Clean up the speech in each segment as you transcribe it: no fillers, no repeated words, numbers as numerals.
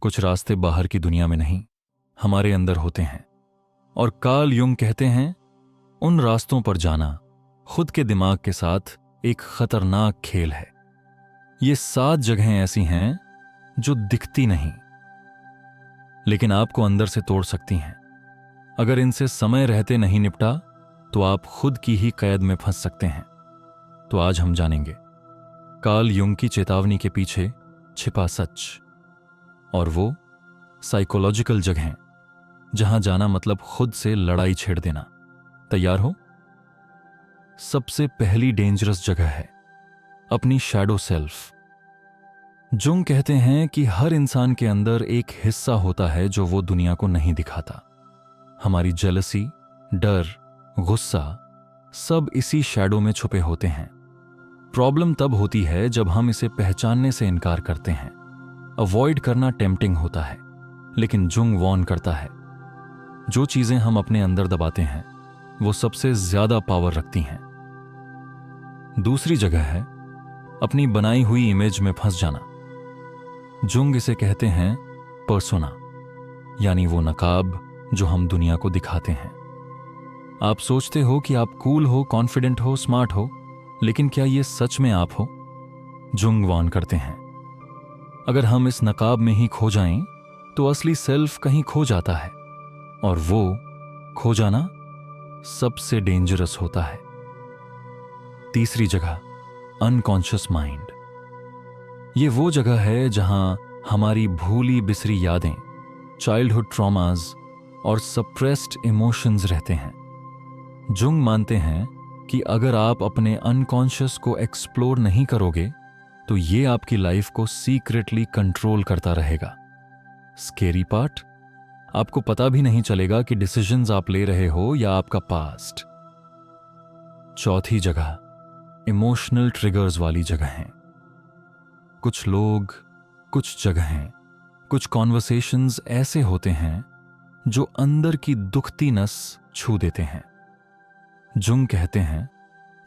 कुछ रास्ते बाहर की दुनिया में नहीं, हमारे अंदर होते हैं। और कार्ल युंग कहते हैं, उन रास्तों पर जाना खुद के दिमाग के साथ एक खतरनाक खेल है। ये 7 जगहें ऐसी हैं जो दिखती नहीं, लेकिन आपको अंदर से तोड़ सकती हैं। अगर इनसे समय रहते नहीं निपटा तो आप खुद की ही कैद में फंस सकते हैं। तो आज हम जानेंगे कार्ल युंग की चेतावनी के पीछे छिपा सच, और वो साइकोलॉजिकल जगहें जहां जाना मतलब खुद से लड़ाई छेड़ देना। तैयार हो? सबसे पहली डेंजरस जगह है अपनी शैडो सेल्फ। जुंग कहते हैं कि हर इंसान के अंदर एक हिस्सा होता है जो वो दुनिया को नहीं दिखाता। हमारी जेलसी, डर, गुस्सा सब इसी शैडो में छुपे होते हैं। प्रॉब्लम तब होती है जब हम इसे पहचानने से इनकार करते हैं। अवॉइड करना टेम्पटिंग होता है, लेकिन जुंग वॉर्न करता है, जो चीजें हम अपने अंदर दबाते हैं वो सबसे ज्यादा पावर रखती हैं। दूसरी जगह है अपनी बनाई हुई इमेज में फंस जाना। जुंग इसे कहते हैं पर्सोना, यानी वो नकाब जो हम दुनिया को दिखाते हैं। आप सोचते हो कि आप कूल हो, कॉन्फिडेंट हो, स्मार्ट हो, लेकिन क्या ये सच में आप हो? जुंग वार्न करते हैं, अगर हम इस नकाब में ही खो जाएं तो असली सेल्फ कहीं खो जाता है, और वो खो जाना सबसे डेंजरस होता है। तीसरी जगह अनकॉन्शियस माइंड। ये वो जगह है जहां हमारी भूली बिसरी यादें, चाइल्डहुड ट्रॉमास और सप्रेस्ड इमोशंस रहते हैं। जुंग मानते हैं कि अगर आप अपने अनकॉन्शियस को एक्सप्लोर नहीं करोगे तो ये आपकी लाइफ को सीक्रेटली कंट्रोल करता रहेगा। स्केरी पार्ट, आपको पता भी नहीं चलेगा कि डिसीजंस आप ले रहे हो या आपका पास्ट। चौथी जगह इमोशनल ट्रिगर्स वाली जगह है। कुछ लोग, कुछ जगहें, कुछ कॉन्वर्सेशंस ऐसे होते हैं जो अंदर की दुखती नस छू देते हैं। जुंग कहते हैं,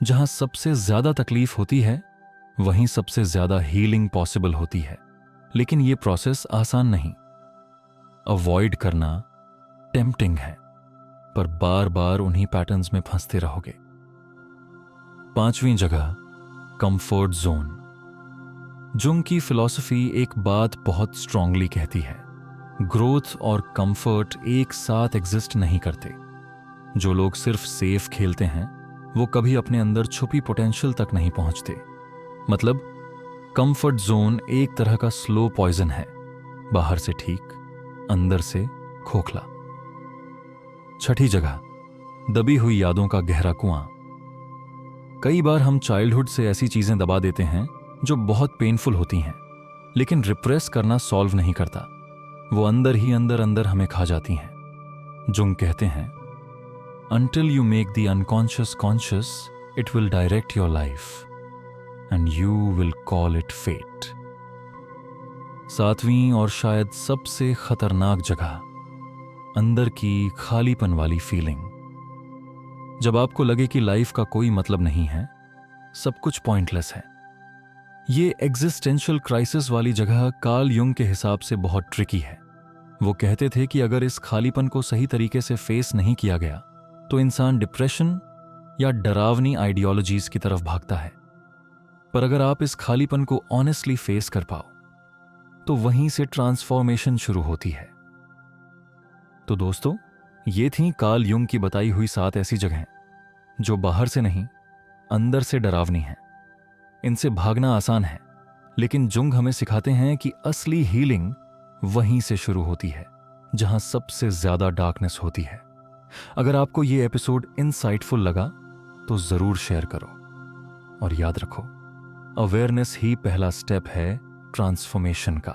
जहां सबसे ज्यादा तकलीफ होती है वहीं सबसे ज्यादा हीलिंग पॉसिबल होती है, लेकिन यह प्रोसेस आसान नहीं। अवॉइड करना टेम्पटिंग है, पर बार बार उन्हीं पैटर्न्स में फंसते रहोगे। पांचवीं जगह कंफर्ट जोन। जुंग की फिलॉसफी एक बात बहुत स्ट्रांगली कहती है, ग्रोथ और कंफर्ट एक साथ एग्जिस्ट नहीं करते। जो लोग सिर्फ सेफ खेलते हैं वो कभी अपने अंदर छुपी पोटेंशियल तक नहीं पहुंचते। मतलब कंफर्ट जोन एक तरह का स्लो पॉइजन है, बाहर से ठीक, अंदर से खोखला। छठी जगह दबी हुई यादों का गहरा कुआं। कई बार हम चाइल्डहुड से ऐसी चीजें दबा देते हैं जो बहुत पेनफुल होती हैं, लेकिन रिप्रेस करना सॉल्व नहीं करता, वो अंदर ही अंदर हमें खा जाती हैं। जुंग कहते हैं, until you make the unconscious conscious, it will direct your life and you will call it fate. सातवीं और शायद सबसे खतरनाक जगह, अंदर की खालीपन वाली फीलिंग। जब आपको लगे कि लाइफ का कोई मतलब नहीं है, सब कुछ पॉइंटलेस है। ये एग्जिस्टेंशियल क्राइसिस वाली जगह कार्ल युंग के हिसाब से बहुत ट्रिकी है। वो कहते थे कि अगर इस खालीपन को सही तरीके से फेस नहीं किया गया तो इंसान डिप्रेशन या डरावनी आइडियोलॉजीज की तरफ भागता है। पर अगर आप इस खालीपन को ऑनेस्टली फेस कर पाओ तो वहीं से ट्रांसफॉर्मेशन शुरू होती है। तो दोस्तों, ये थी कार्ल युंग की बताई हुई 7 ऐसी जगहें जो बाहर से नहीं, अंदर से डरावनी हैं। इनसे भागना आसान है, लेकिन जुंग हमें सिखाते हैं कि असली हीलिंग वहीं से शुरू होती है जहां सबसे ज्यादा डार्कनेस होती है। अगर आपको ये एपिसोड इंसाइटफुल लगा तो जरूर शेयर करो, और याद रखो, अवेयरनेस ही पहला स्टेप है ट्रांसफॉर्मेशन का।